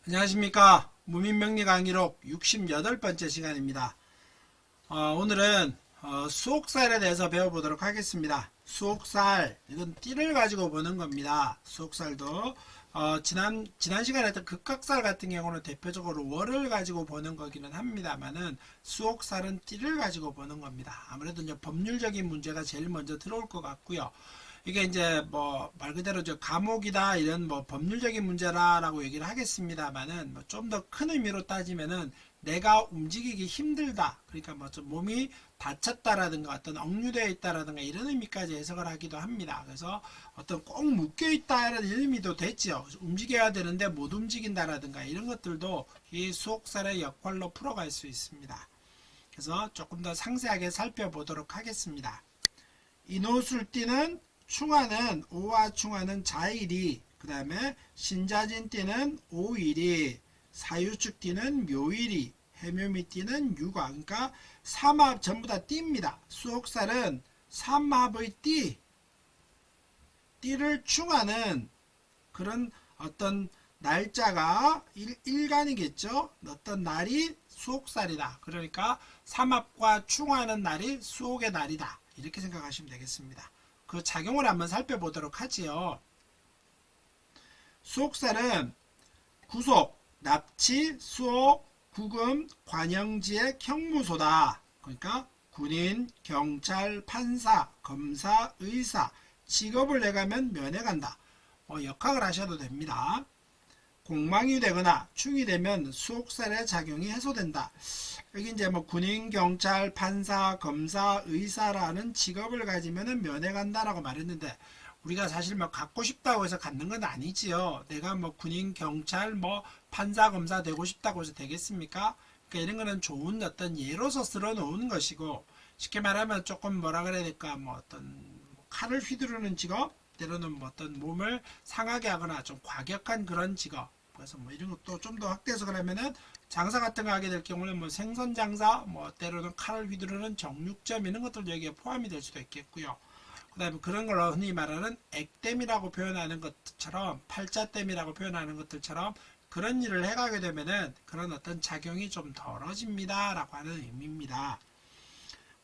안녕하십니까. 무민명리 강의록 68번째 시간입니다. 오늘은 수옥살에 대해서 배워보도록 하겠습니다. 수옥살, 이건 띠를 가지고 보는 겁니다. 수옥살도 지난 시간에 했던 극각살 같은 경우는 대표적으로 월을 가지고 보는 거기는 합니다만은 수옥살은 띠를 가지고 보는 겁니다. 아무래도 이제 법률적인 문제가 제일 먼저 들어올 것 같고요. 이게 이제 뭐 말 그대로 저 감옥이다 이런 뭐 법률적인 문제라라고 얘기를 하겠습니다만은 뭐 좀 더 큰 의미로 따지면은 내가 움직이기 힘들다, 그러니까 뭐 좀 몸이 다쳤다라든가 어떤 억류되어 있다라든가 이런 의미까지 해석을 하기도 합니다. 그래서 어떤 꼭 묶여 있다라는 의미도 됐죠. 움직여야 되는데 못 움직인다라든가 이런 것들도 이 수옥살의 역할로 풀어갈 수 있습니다. 그래서 조금 더 상세하게 살펴보도록 하겠습니다. 인호술띠는 충화는 오와 충화는 자일이, 그 다음에 신자진띠는 오일이, 사유축띠는 묘일이, 해묘미띠는 유과. 그러니까 삼합 전부 다 띠입니다. 수옥살은 삼합의 띠를 충하는 그런 어떤 날짜가 일간이겠죠. 어떤 날이 수옥살이다. 그러니까 삼합과 충하는 날이 수옥의 날이다. 이렇게 생각하시면 되겠습니다. 그 작용을 한번 살펴보도록 하지요. 수옥살은 구속, 납치, 수옥, 구금, 관영지의 형무소다. 그러니까 군인, 경찰, 판사, 검사, 의사, 직업을 내가면 면회 간다. 역학을 하셔도 됩니다. 공망이 되거나 충이 되면 수옥살의 작용이 해소된다. 여기 이제 뭐 군인, 경찰, 판사, 검사, 의사라는 직업을 가지면은 면회 간다라고 말했는데 우리가 사실 뭐 갖고 싶다고 해서 갖는 건 아니지요. 내가 뭐 군인, 경찰, 뭐 판사, 검사 되고 싶다고 해서 되겠습니까? 그러니까 이런 거는 좋은 어떤 예로서 쓸어 놓은 것이고, 쉽게 말하면 조금 뭐라 그래야 될까, 뭐 어떤 칼을 휘두르는 직업, 때로는 뭐 어떤 몸을 상하게 하거나 좀 과격한 그런 직업. 그래서 뭐 이런 것도 좀 더 확대해서 그러면은 장사 같은 거 하게 될 경우는 뭐 생선 장사, 뭐 때로는 칼을 휘두르는 정육점 이런 것들도 여기에 포함이 될 수도 있겠고요. 그 다음에 그런 걸 흔히 말하는 액땜이라고 표현하는 것처럼, 팔자땜이라고 표현하는 것들처럼 그런 일을 해가게 되면은 그런 어떤 작용이 좀 덜어집니다 라고 하는 의미입니다.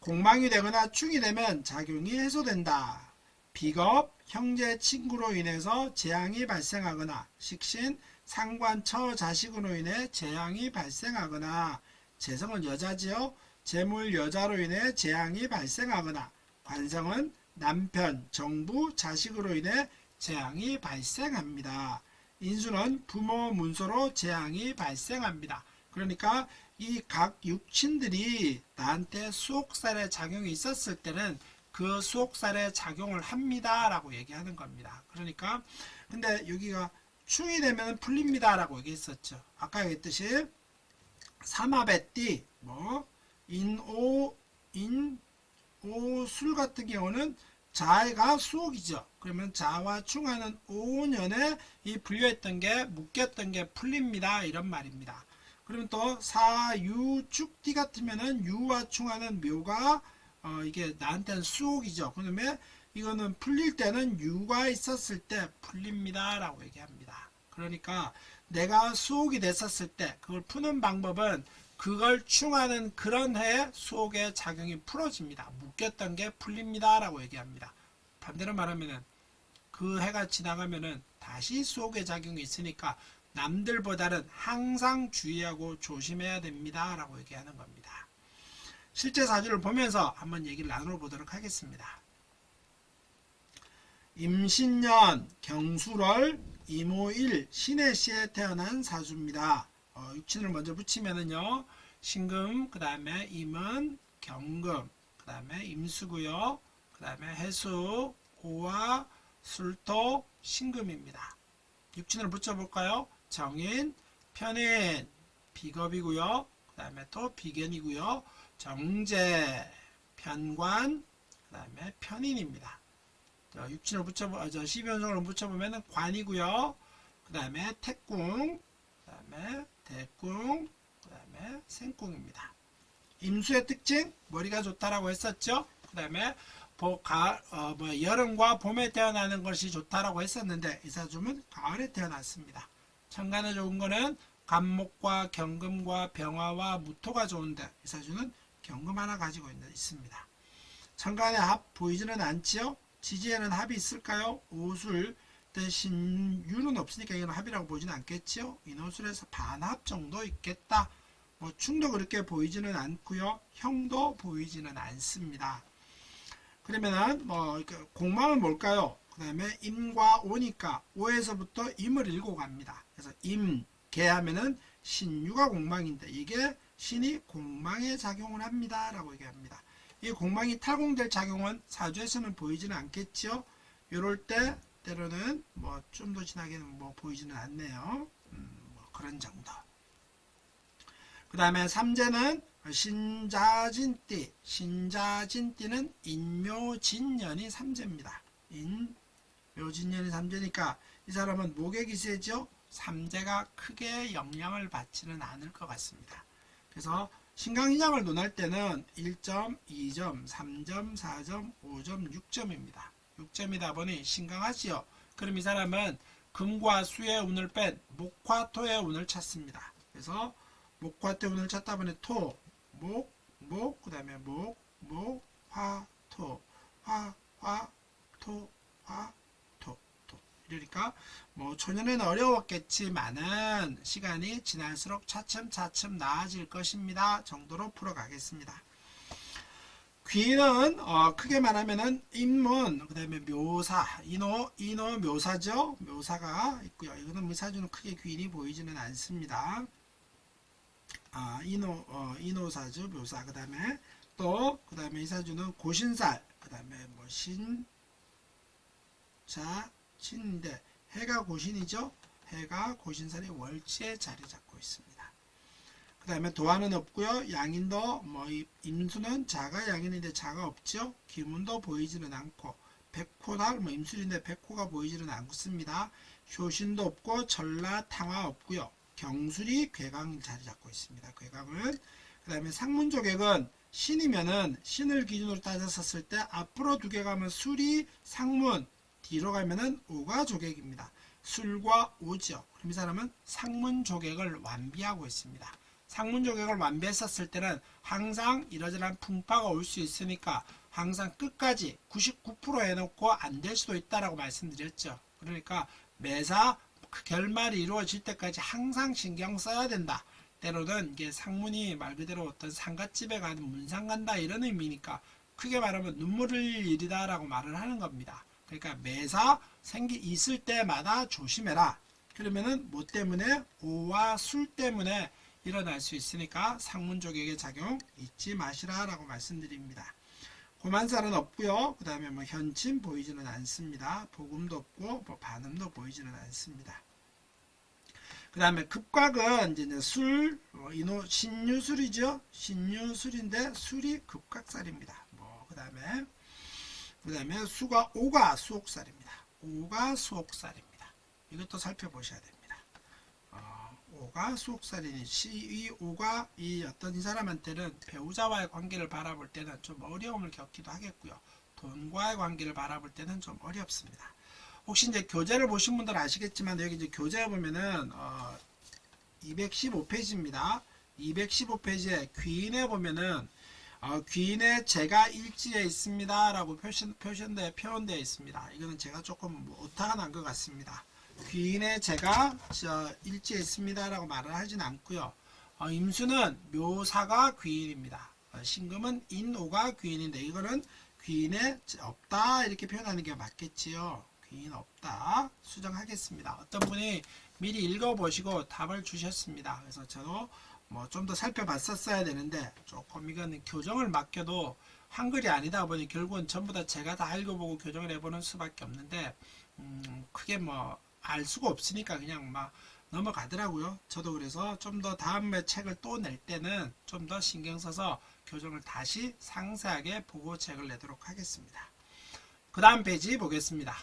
공망이 되거나 충이 되면 작용이 해소된다. 비겁, 형제, 친구로 인해서 재앙이 발생하거나, 식신, 상관, 처, 자식으로 인해 재앙이 발생하거나, 재성은 여자지요. 재물, 여자로 인해 재앙이 발생하거나, 관성은 남편, 정부, 자식으로 인해 재앙이 발생합니다. 인수는 부모, 문서로 재앙이 발생합니다. 그러니까 이 각 육친들이 나한테 수옥살의 작용이 있었을 때는 그 수옥살의 작용을 합니다 라고 얘기하는 겁니다. 그러니까 근데 여기가 충이 되면 풀립니다 라고 얘기했었죠. 아까 얘기했듯이 삼합의 띠, 뭐 인오, 인오술 같은 경우는 자가 수옥이죠. 그러면 자와 충하는 오년에 이 불려있던 게, 묶였던 게 풀립니다 이런 말입니다. 그러면 또 사유축띠 같으면은 유와 충하는 묘가 이게 나한테는 수옥이죠. 그러면 이거는 풀릴 때는 유가 있었을 때 풀립니다 라고 얘기합니다. 그러니까 내가 수옥이 됐었을 때 그걸 푸는 방법은 그걸 충하는 그런 해에 수옥의 작용이 풀어집니다. 묶였던 게 풀립니다 라고 얘기합니다. 반대로 말하면은 그 해가 지나가면은 다시 수옥의 작용이 있으니까 남들보다는 항상 주의하고 조심해야 됩니다 라고 얘기하는 겁니다. 실제 사주를 보면서 한번 얘기를 나눠보도록 하겠습니다. 임신년 경술월 이모일 신해시에 태어난 사주입니다. 육친을 먼저 붙이면은요, 신금, 그 다음에 임은 경금, 그 다음에 임수고요, 그 다음에 해수, 오화, 술토, 신금입니다. 육친을 붙여볼까요? 정인, 편인, 비겁이고요. 그 다음에 또 비견이고요. 정제, 편관, 그 다음에 편인입니다. 육친을 붙여보, 12연성으로 붙여보면 관이고요. 그 다음에 태궁, 그 다음에 대궁, 그 다음에 생궁입니다. 임수의 특징, 머리가 좋다라고 했었죠. 그 다음에 여름과 봄에 태어나는 것이 좋다라고 했었는데 이 사주는 가을에 태어났습니다. 천간에 좋은 거는 간목과 경금과 병화와 무토가 좋은데 이사주는 경금 하나 가지고 있습니다. 천간에 합 보이지는 않지요? 지지에는 합이 있을까요? 오술 대신 유는 없으니까 이건 합이라고 보지는 않겠지요? 인호술에서 반합 정도 있겠다. 뭐 충도 그렇게 보이지는 않고요. 형도 보이지는 않습니다. 그러면은 뭐 공망은 뭘까요? 그 다음에 임과 오니까 오에서부터 임을 읽고 갑니다. 그래서 임, 개하면은 신유가 공망인데 이게 신이 공망에 작용을 합니다. 라고 얘기합니다. 이 공망이 탈공될 작용은 사주에서는 보이지는 않겠죠. 요럴 때 때로는 뭐 좀 더 지나게는 뭐 보이지는 않네요. 뭐 그런 정도. 그 다음에 삼재는 신자진띠. 신자진띠는 인묘진년이 삼재입니다. 인묘진년이 삼재니까 이 사람은 목의 기세죠. 삼재가 크게 영향을 받지는 않을 것 같습니다. 그래서 신강인양을 논할 때는 1점, 2점, 3점, 4점, 5점, 6점입니다. 6점이다 보니 신강하지요. 그럼 이 사람은 금과 수의 운을 뺀 목화토의 운을 찾습니다. 그래서 목화토의 운을 찾다 보니 토, 목, 그 다음에 화, 토, 토, 토. 이러니까 뭐 초년에는 어려웠겠지만은 시간이 지날수록 차츰차츰 나아질 것입니다. 정도로 풀어가겠습니다. 귀는 크게 말하면은 인문, 그 다음에 묘사, 인호 묘사죠. 묘사가 있고요. 이거는 의사주는 크게 귀인이 보이지는 않습니다. 인호사주 묘사. 그 다음에 그 다음에 이사주는 고신살, 그 다음에 뭐 신인데 해가 고신이죠. 해가 고신살이 월지에 자리 잡고 있습니다. 그 다음에 도화는 없고요. 양인도 임수는 자가 양인인데 자가 없죠. 기문도 보이지는 않고 백호달 임술인데 백호가 보이지는 않습니다. 효신도 없고 전라 탕화 없고요. 경술이 괴강 자리 잡고 있습니다. 괴강은 그 다음에 상문조객은 신이면은 신을 기준으로 따졌었을 때 앞으로 두 개 가면 술이 상문, 뒤로 가면은 오가 조객입니다. 술과 오죠. 그럼 이 사람은 상문조객을 완비하고 있습니다. 상문조객을 완비했었을 때는 항상 이러저러한 풍파가 올 수 있으니까 항상 끝까지 99% 해놓고 안 될 수도 있다라고 말씀드렸죠. 그러니까 매사 결말이 이루어질 때까지 항상 신경 써야 된다. 때로는 이게 상문이 말 그대로 어떤 상갓집에 가는 문상 간다 이런 의미니까 크게 말하면 눈물 흘릴 일이다 라고 말을 하는 겁니다. 그러니까 매사 있을 때마다 조심해라. 그러면은 뭐 때문에 오와 술 때문에 일어날 수 있으니까 상문조객의 작용 잊지 마시라 라고 말씀드립니다. 고만살은 없고요. 그 다음에 뭐 현침 보이지는 않습니다. 복음도 없고 뭐 반음도 보이지는 않습니다. 그 다음에 급곽은 이제 술, 신유술이죠. 신유술인데 술이 급곽살입니다. 그 다음에 오가 수옥살입니다. 오가 수옥살입니다. 이것도 살펴보셔야 됩니다. 오가 수옥살이니 이 오가 이 사람한테는 배우자와의 관계를 바라볼 때는 좀 어려움을 겪기도 하겠고요. 돈과의 관계를 바라볼 때는 좀 어렵습니다. 혹시 이제 교재를 보신 분들은 아시겠지만 여기 이제 교재에 보면은 215페이지입니다. 215페이지에 귀인에 보면은 귀인의 제가 일지에 있습니다 라고 표현되어 있습니다. 이거는 제가 조금 오타가 난 것 같습니다. 귀인의 제가 일지에 있습니다 라고 말을 하진 않고요. 임수는 묘사가 귀인입니다. 신금은 인오가 귀인인데 이거는 귀인에 없다 이렇게 표현하는 게 맞겠지요. 귀인 없다 수정하겠습니다. 어떤 분이 미리 읽어보시고 답을 주셨습니다. 그래서 저도 뭐 좀 더 살펴봤었어야 되는데 조금 이건 교정을 맡겨도 한글이 아니다 보니 결국은 전부 다 제가 다 읽어보고 교정을 해보는 수밖에 없는데 크게 뭐 알 수가 없으니까 그냥 막 넘어가더라고요. 저도 그래서 좀 더 다음에 책을 또 낼 때는 좀 더 신경 써서 교정을 다시 상세하게 보고 책을 내도록 하겠습니다. 그 다음 페이지 보겠습니다.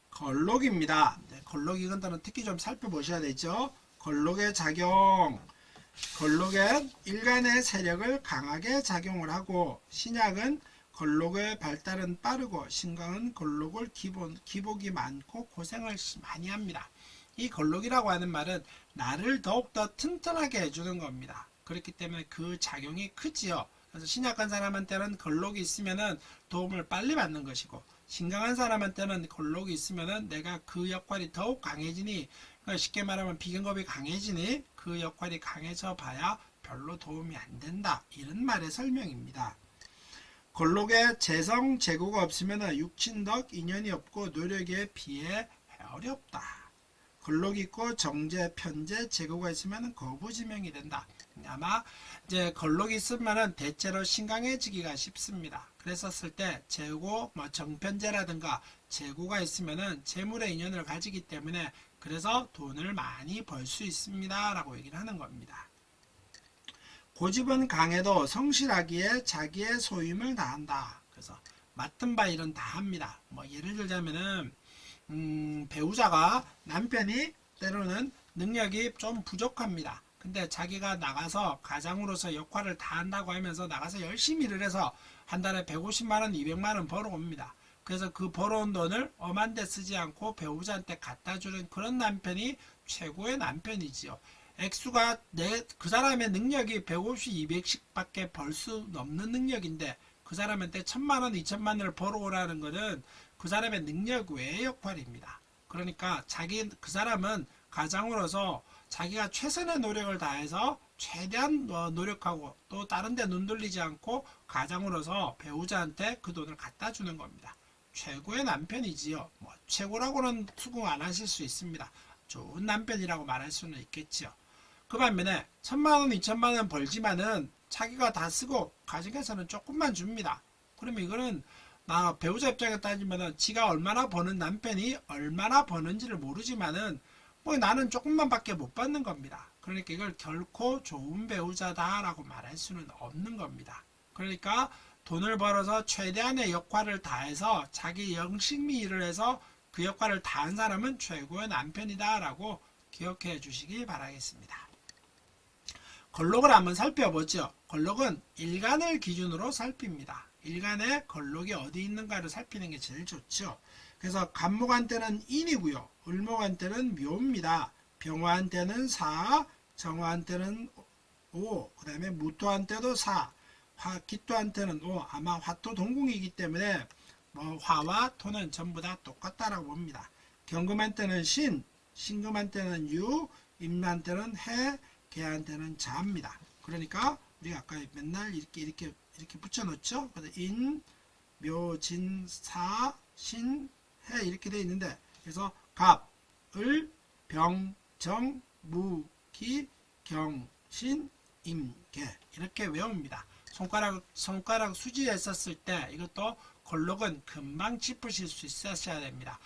걸록입니다. 걸록 이건들은 특히 좀 살펴보셔야 되죠. 걸록의 작용. 걸록은 일간의 세력을 강하게 작용을 하고 신약은 걸록의 발달은 빠르고 신강은 걸록을 기복이 많고 고생을 많이 합니다. 이 걸록이라고 하는 말은 나를 더욱더 튼튼하게 해주는 겁니다. 그렇기 때문에 그 작용이 크지요. 그래서 신약한 사람한테는 걸록이 있으면은 도움을 빨리 받는 것이고, 신강한 사람한테는 걸록이 있으면은 내가 그 역할이 더욱 강해지니, 그러니까 쉽게 말하면 비경겁이 강해지니 그 역할이 강해져 봐야 별로 도움이 안 된다. 이런 말의 설명입니다. 걸록에 재성, 재고가 없으면 육친덕, 인연이 없고 노력에 비해 어렵다. 걸록이 있고 정제, 편제, 재고가 있으면 거부지명이 된다. 아마 이제 걸록이 있으면 대체로 신강해지기가 쉽습니다. 그랬었을 때 재고, 정편제라든가 재고가 있으면 재물의 인연을 가지기 때문에 그래서 돈을 많이 벌 수 있습니다. 라고 얘기를 하는 겁니다. 고집은 강해도 성실하기에 자기의 소임을 다한다. 그래서 맡은 바 일은 다 합니다. 예를 들자면은 배우자가 남편이 때로는 능력이 좀 부족합니다. 근데 자기가 나가서 가장으로서 역할을 다 한다고 하면서 나가서 열심히 일을 해서 한 달에 150만원, 200만원 벌어옵니다. 그래서 그 벌어온 돈을 엄한 데 쓰지 않고 배우자한테 갖다 주는 그런 남편이 최고의 남편이지요. 액수가 그 사람의 능력이 150, 200씩 밖에 벌 수 없는 능력인데 그 사람한테 1000만원, 2000만원을 벌어오라는 것은 그 사람의 능력 외의 역할입니다. 그러니까 그 사람은 가장으로서 자기가 최선의 노력을 다해서 최대한 노력하고 또 다른 데 눈 돌리지 않고 가장으로서 배우자한테 그 돈을 갖다 주는 겁니다. 최고의 남편이지요. 최고라고는 수긍 안 하실 수 있습니다. 좋은 남편이라고 말할 수는 있겠지요. 그 반면에 1000만원, 2000만원 벌지만은 자기가 다 쓰고 가정에서는 조금만 줍니다. 그러면 이거는 배우자 입장에 따지면은 지가 얼마나 버는 남편이 얼마나 버는지를 모르지만은 나는 조금만 밖에 못 받는 겁니다. 그러니까 이걸 결코 좋은 배우자다라고 말할 수는 없는 겁니다. 그러니까 돈을 벌어서 최대한의 역할을 다해서 자기 영식미 일을 해서 그 역할을 다한 사람은 최고의 남편이다라고 기억해 주시기 바라겠습니다. 걸록을 한번 살펴보죠. 걸록은 일간을 기준으로 살핍니다. 일간에 걸록이 어디 있는가를 살피는 게 제일 좋죠. 그래서 간목한테는 인이고요. 을목한테는 묘입니다. 병화한테는 사, 정화한테는 오, 그 다음에 무토한테도 사, 기토한테는 오. 아마 화토 동궁이기 때문에 화와 토는 전부 다 똑같다라고 봅니다. 경금한테는 신, 신금한테는 유, 임한테는 해, 개한테는 자입니다. 그러니까 우리가 아까 맨날 이렇게 붙여놓죠. 그래서 인, 묘, 진, 사, 신, 해 이렇게 되어 있는데 그래서 갑, 을, 병, 정, 무, 기, 경, 신, 임, 개 이렇게 외웁니다. 손가락 수지했었을 때 이것도 걸록은 금방 짚으실 수 있으셔야 됩니다.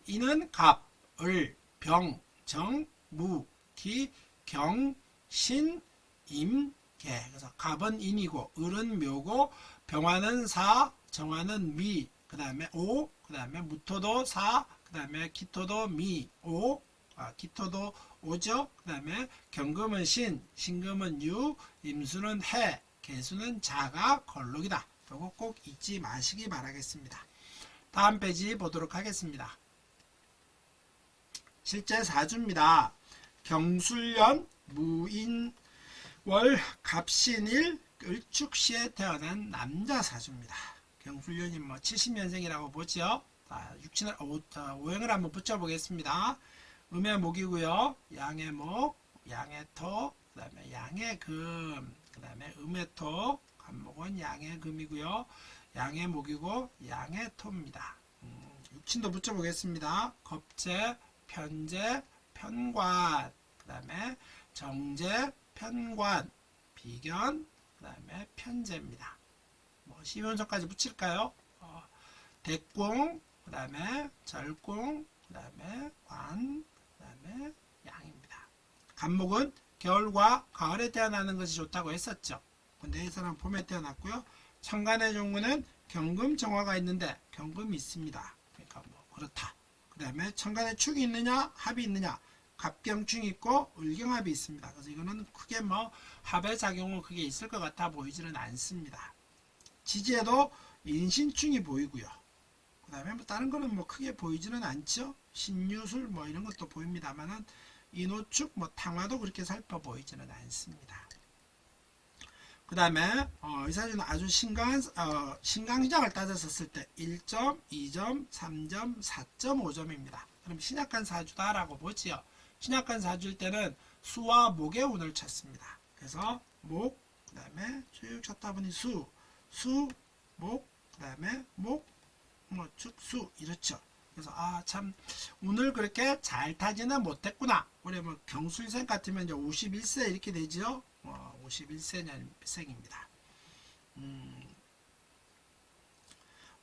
이는 갑, 을, 병, 정, 무, 기, 경, 신, 임, 개. 그래서 갑은 인이고 을은 묘고 병화는 사, 정화는 미, 그 다음에 오, 그 다음에 무토도 사, 그 다음에 기토도 미, 오, 기토도 오죠. 그 다음에 경금은 신, 신금은 유, 임수는 해, 개수는 자가 걸록이다. 이거 꼭 잊지 마시기 바라겠습니다. 다음 페이지 보도록 하겠습니다. 실제 사주입니다. 경술년, 무인, 월, 갑신일, 을축시에 태어난 남자 사주입니다. 경술년이 70년생이라고 보죠. 오행을 한번 붙여보겠습니다. 음의 목이고요. 양의 목, 양의 토, 그 다음에 양의 금, 그 다음에 음의 토, 간목은 양의 금이고요. 양의 목이고 양의 토입니다. 육친도 붙여보겠습니다. 겁재, 편재, 편관, 그 다음에 정재, 편관, 비견, 그 다음에 편재입니다. 쉬운 점까지 붙일까요? 대궁, 그 다음에 절궁, 그 다음에 관, 그 다음에 양입니다. 간목은 겨울과 가을에 태어나는 것이 좋다고 했었죠. 근데 이 사람 봄에 태어났고요. 천간의 종구는 경금 정화가 있는데 경금이 있습니다. 그러니까 그렇다. 그 다음에 천간에 축이 있느냐 합이 있느냐 갑경충 있고 을경합이 있습니다. 그래서 이거는 크게 합의 작용은 크게 있을 것 같아 보이지는 않습니다. 지지에도 인신충이 보이고요. 그 다음에 뭐 다른 거는 뭐 크게 보이지는 않죠. 신유술 뭐 이런 것도 보입니다만은 인호축 뭐 탕화도 그렇게 살펴 보이지는 않습니다. 그 다음에 이 사진은 아주 신강시장을 따졌었을 때 1점, 2점, 3점, 4.5점입니다. 그럼 신약한 사주다 라고 보지요. 신약한 사주일 때는 수와 목의 운을 찾습니다. 그래서 목, 그 다음에 쭉 찾다 보니 수, 목, 그 다음에 목, 뭐 축수 이렇죠. 그래서 참 운을 그렇게 잘 타지는 못했구나. 우리 뭐 경술생 같으면 이제 51세 이렇게 되죠. 51세년생입니다.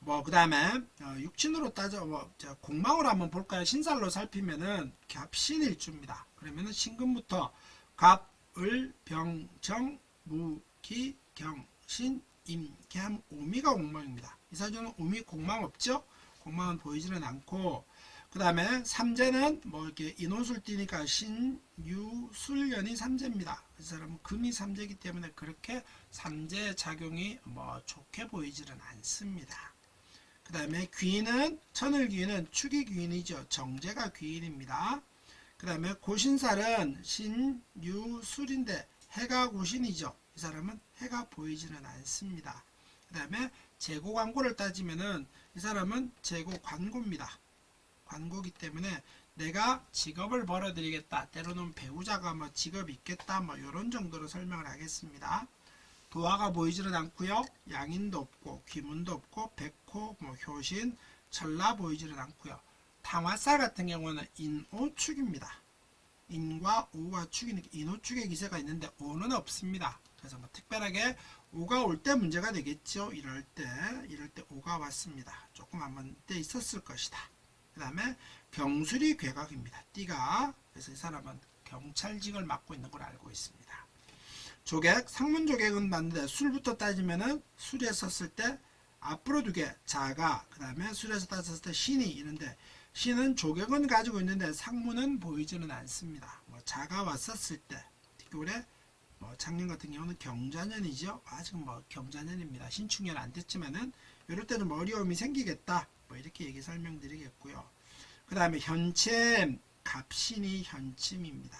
뭐 그다음에 육친으로 따져 공망으로 한번 볼까요? 신살로 살피면은 갑신일주입니다. 그러면은 신금부터 갑, 을, 병, 정, 무, 기, 경, 신, 임, 겸, 오미가 공망입니다. 이 사주는 오미 공망 없죠? 공망은 보이지는 않고 그 다음에 삼재는 뭐 이렇게 인호술 띠니까 신, 유, 술년이 삼재입니다. 그 사람은 금이 삼재이기 때문에 그렇게 삼재 작용이 뭐 좋게 보이지는 않습니다. 그 다음에 귀인은 천을귀인은 축이 귀인이죠. 정제가 귀인입니다. 그 다음에 고신살은 신, 유, 술인데 해가 고신이죠. 이 사람은 해가 보이지는 않습니다. 그 다음에 재고 관고를 따지면은 이 사람은 재고 관고입니다. 관고기 때문에 내가 직업을 벌어드리겠다. 때로는 배우자가 뭐 직업이 있겠다. 뭐 이런 정도로 설명을 하겠습니다. 도화가 보이지는 않고요. 양인도 없고 귀문도 없고 백호, 뭐 효신, 천라 보이지는 않고요. 탕화살 같은 경우는 인오축입니다. 인과 오와 축이니까 인오축의 기세가 있는데 오는 없습니다. 그래서 뭐 특별하게 오가 올 때 문제가 되겠죠. 이럴 때 오가 왔습니다. 조금 한번 때 있었을 것이다. 그 다음에 병술이 괴각입니다. 띠가. 그래서 이 사람은 경찰직을 맡고 있는 걸 알고 있습니다. 조객, 상문조객은 맞는데 술부터 따지면은 술에 썼을 때 앞으로 두 개, 자가, 그 다음에 술에서 따졌을 때 신이 있는데 신은 조객은 가지고 있는데 상문은 보이지는 않습니다. 뭐 자가 왔었을 때, 특히 올해 뭐 작년 같은 경우는 경자년이죠. 아직 뭐 경자년입니다. 신축년 안 됐지만은 이럴 때는 뭐 어려움이 생기겠다. 뭐 이렇게 얘기 설명드리겠고요. 그 다음에 현침, 갑신이 현침입니다.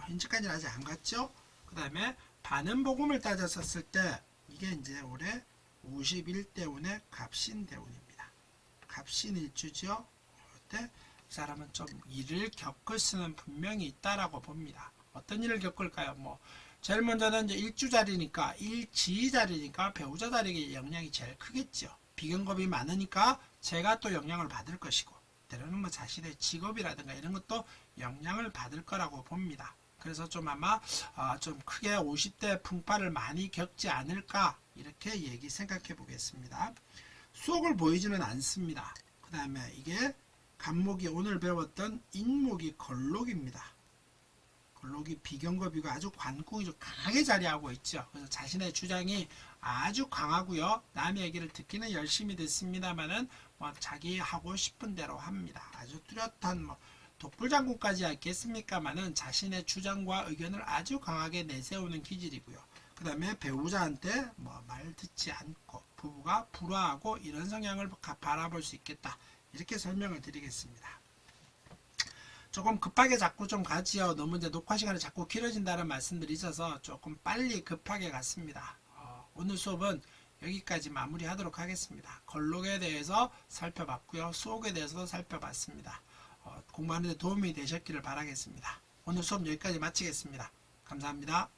현침까지는 아직 안 갔죠. 그 다음에 반음복음을 따졌었을 때 이게 이제 올해 51대운의 갑신대운입니다. 갑신일주죠. 그때 이 사람은 좀 일을 겪을 수는 분명히 있다라고 봅니다. 어떤 일을 겪을까요? 뭐 제일 먼저는 이제 일주 자리니까 일지 자리니까 배우자 자리에 영향이 제일 크겠죠. 비경겁이 많으니까 제가 또 영향을 받을 것이고 때로는 뭐 자신의 직업이라든가 이런 것도 영향을 받을 거라고 봅니다. 그래서 좀 아마 좀 크게 50대 풍파를 많이 겪지 않을까 이렇게 생각해 보겠습니다. 수옥을 보이지는 않습니다. 그 다음에 이게 간목이 오늘 배웠던 인목이 걸록입니다. 걸록이 비경겁이고 아주 관궁이 좀 강하게 자리하고 있죠. 그래서 자신의 주장이 아주 강하고요. 남의 얘기를 듣기는 열심히 듣습니다만은 뭐 자기 하고 싶은 대로 합니다. 아주 뚜렷한 뭐 독불장군까지 하겠습니까마는 자신의 주장과 의견을 아주 강하게 내세우는 기질이고요. 그 다음에 배우자한테 뭐 말 듣지 않고 부부가 불화하고 이런 성향을 바라볼 수 있겠다. 이렇게 설명을 드리겠습니다. 조금 급하게 자꾸 좀 가지요. 너무 이제 녹화 시간이 자꾸 길어진다는 말씀들이 있어서 조금 빨리 급하게 갔습니다. 오늘 수업은 여기까지 마무리하도록 하겠습니다. 걸록에 대해서 살펴봤고요. 수옥에 대해서도 살펴봤습니다. 공부하는 데 도움이 되셨기를 바라겠습니다. 오늘 수업 여기까지 마치겠습니다. 감사합니다.